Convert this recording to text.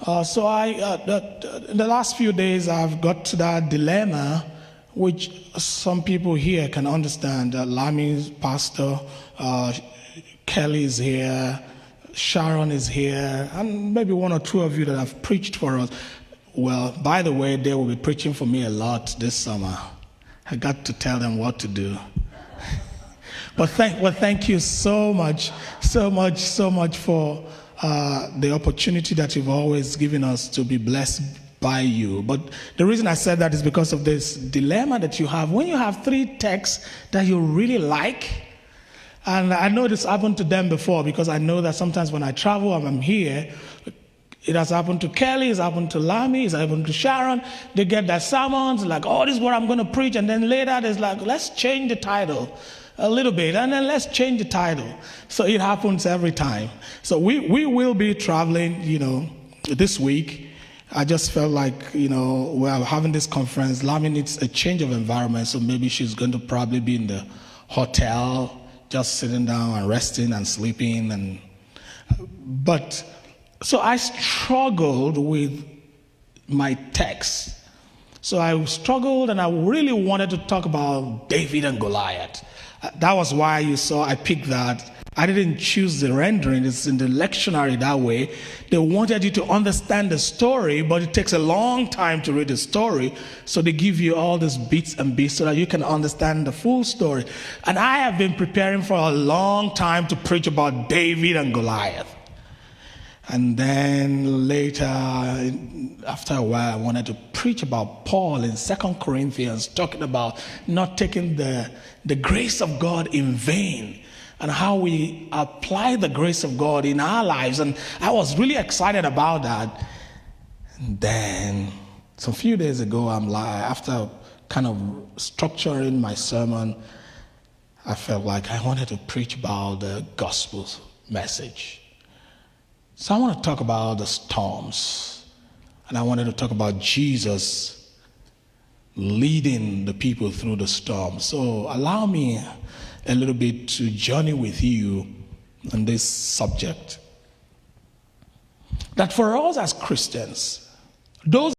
In the last few days, I've got to that dilemma, which some people here can understand. Lami's pastor, Kelly is here, Sharon is here, and maybe one or two of you that have preached for us. Well, by the way, they will be preaching for me a lot this summer. I got to tell them what to do. But thank you so much for the opportunity that you've always given us to be blessed by you. But the reason I said that is because of this dilemma that you have. When you have three texts that you really like, and I know this happened to them before because I know that sometimes when I travel and I'm here, it has happened to Kelly, it's happened to Lami, it's happened to Sharon. They get their sermons, like, oh, this is what I'm going to preach. And then later, there's like, let's change the title a little bit. And then let's change the title. So it happens every time. So we will be traveling, this week. I just felt like, we're having this conference. Lami needs a change of environment. So maybe she's going to probably be in the hotel, just sitting down and resting and sleeping. So I struggled with my text. So I struggled and I really wanted to talk about David and Goliath. That was why you saw I picked that. I didn't choose the rendering. It's in the lectionary that way. They wanted you to understand the story, but it takes a long time to read the story. So they give you all these bits and bits so that you can understand the full story. And I have been preparing for a long time to preach about David and Goliath. And then later, after a while, I wanted to preach about Paul in 2 Corinthians, talking about not taking the grace of God in vain and how we apply the grace of God in our lives. And I was really excited about that. And then, some few days ago, after kind of structuring my sermon, I felt like I wanted to preach about the gospel message. So I want to talk about the storms, and I wanted to talk about Jesus leading the people through the storm. So allow me a little bit to journey with you on this subject. That for us as Christians, those